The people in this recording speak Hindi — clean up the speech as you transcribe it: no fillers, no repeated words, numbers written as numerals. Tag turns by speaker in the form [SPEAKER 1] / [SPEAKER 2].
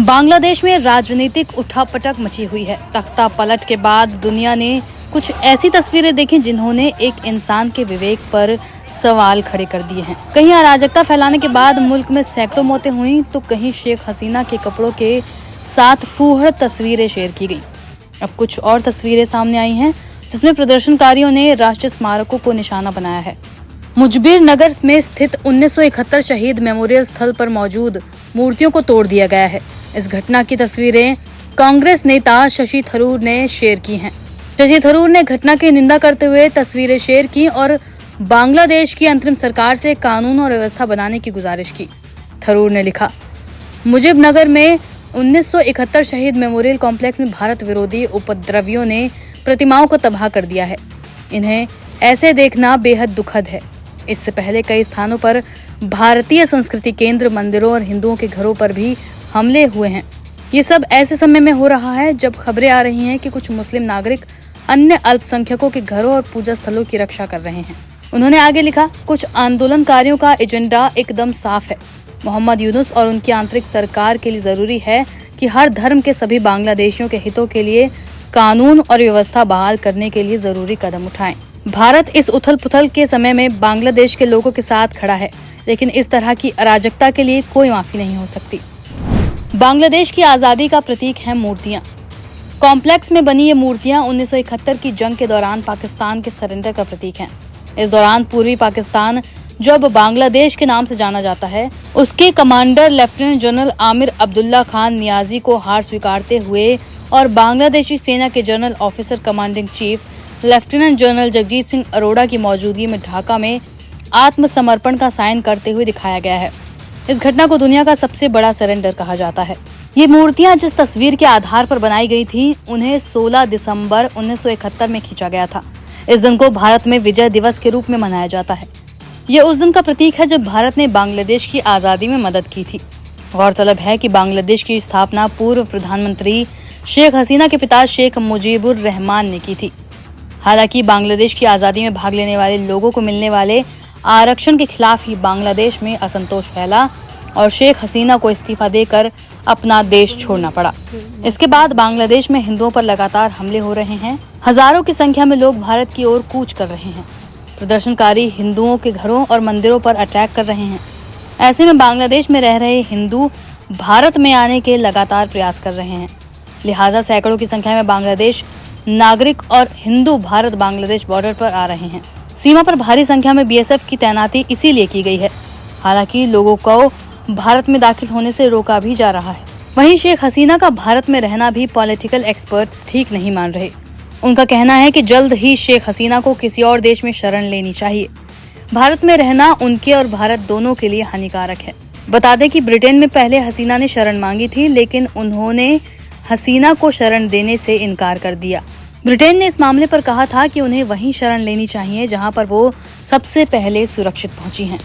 [SPEAKER 1] बांग्लादेश में राजनीतिक उठापटक मची हुई है। तख्ता पलट के बाद दुनिया ने कुछ ऐसी तस्वीरें देखी जिन्होंने एक इंसान के विवेक पर सवाल खड़े कर दिए हैं। कहीं अराजकता फैलाने के बाद मुल्क में सैकड़ों मौतें हुई तो कहीं शेख हसीना के कपड़ों के साथ फूहड़ तस्वीरें शेयर की गई। अब कुछ और तस्वीरें सामने आई हैं जिसमें प्रदर्शनकारियों ने राष्ट्रीय स्मारकों को निशाना बनाया है। मुजबिर नगर में स्थित 1971 शहीद मेमोरियल स्थल पर मौजूद मूर्तियों को तोड़ दिया गया है। इस घटना की तस्वीरें कांग्रेस नेता शशि थरूर ने शेयर की हैं। शशि थरूर ने घटना की निंदा करते हुए तस्वीरें शेयर की और बांग्लादेश की अंतरिम सरकार से कानून और व्यवस्था बनाने की गुजारिश की। थरूर ने लिखा, मुजिब नगर में 1971 शहीद मेमोरियल कॉम्प्लेक्स में भारत विरोधी उपद्रवियों ने प्रतिमाओं को तबाह कर दिया है। इन्हें ऐसे देखना बेहद दुखद है। इससे पहले कई स्थानों पर भारतीय संस्कृति केंद्र, मंदिरों और हिंदुओं के घरों पर भी हमले हुए हैं। ये सब ऐसे समय में हो रहा है जब खबरें आ रही हैं कि कुछ मुस्लिम नागरिक अन्य अल्पसंख्यकों के घरों और पूजा स्थलों की रक्षा कर रहे हैं। उन्होंने आगे लिखा, कुछ आंदोलनकारियों का एजेंडा एकदम साफ है। मोहम्मद यूनुस और उनकी आंतरिक सरकार के लिए जरूरी है कि हर धर्म के सभी बांग्लादेशियों के हितों के लिए कानून और व्यवस्था बहाल करने के लिए जरूरी कदम उठाएं। भारत इस उथल पुथल के समय में बांग्लादेश के लोगों के साथ खड़ा है, लेकिन इस तरह की अराजकता के लिए कोई माफी नहीं हो सकती। बांग्लादेश की आजादी का प्रतीक है मूर्तियां। कॉम्प्लेक्स में बनी ये मूर्तियां 1971 की जंग के दौरान पाकिस्तान के सरेंडर का प्रतीक हैं। इस दौरान पूर्वी पाकिस्तान, जो अब बांग्लादेश के नाम से जाना जाता है, उसके commander lieutenant general Amir Abdullah Khan Niazi को हार स्वीकारते हुए और बांग्लादेशी सेना के general officer commanding chief lieutenant general Jagjit Singh Arora की मौजूदगी में ढाका में आत्मसमर्पण का साइन करते हुए दिखाया गया है। इस घटना को दुनिया का सबसे बड़ा सरेंडर कहा जाता है। ये मूर्तियां जिस तस्वीर के आधार पर बनाई गई थी, उन्हें 16 दिसंबर 1971 में खींचा गया था। इस दिन को भारत में विजय दिवस के रूप में मनाया जाता है। ये उस दिन का प्रतीक है जब भारत ने बांग्लादेश की आजादी में मदद की थी। गौरतलब है कि बांग्लादेश की स्थापना पूर्व प्रधानमंत्री शेख हसीना के पिता शेख मुजीबुर रहमान ने की थी। हालांकि बांग्लादेश की आजादी में भाग लेने वाले लोगों को मिलने वाले आरक्षण के खिलाफ ही बांग्लादेश में असंतोष फैला और शेख हसीना को इस्तीफा देकर अपना देश छोड़ना पड़ा। इसके बाद बांग्लादेश में हिंदुओं पर लगातार हमले हो रहे हैं। हजारों की संख्या में लोग भारत की ओर कूच कर रहे हैं। प्रदर्शनकारी हिंदुओं के घरों और मंदिरों पर अटैक कर रहे हैं। ऐसे में बांग्लादेश में रह रहे हिंदू भारत में आने के लगातार प्रयास कर रहे हैं। लिहाजा सैकड़ों की संख्या में बांग्लादेश नागरिक और हिंदू भारत बांग्लादेश बॉर्डर पर आ रहे हैं। सीमा पर भारी संख्या में बीएसएफ की तैनाती इसीलिए की गई है। हालांकि लोगों को भारत में दाखिल होने से रोका भी जा रहा है। वहीं शेख हसीना का भारत में रहना भी पॉलिटिकल एक्सपर्ट्स ठीक नहीं मान रहे। उनका कहना है कि जल्द ही शेख हसीना को किसी और देश में शरण लेनी चाहिए। भारत में रहना उनके और भारत दोनों के लिए हानिकारक है। बता दें कि ब्रिटेन में पहले हसीना ने शरण मांगी थी, लेकिन उन्होंने हसीना को शरण देने से इनकार कर दिया। ब्रिटेन ने इस मामले पर कहा था कि उन्हें वहीं शरण लेनी चाहिए जहां पर वो सबसे पहले सुरक्षित पहुंची हैं।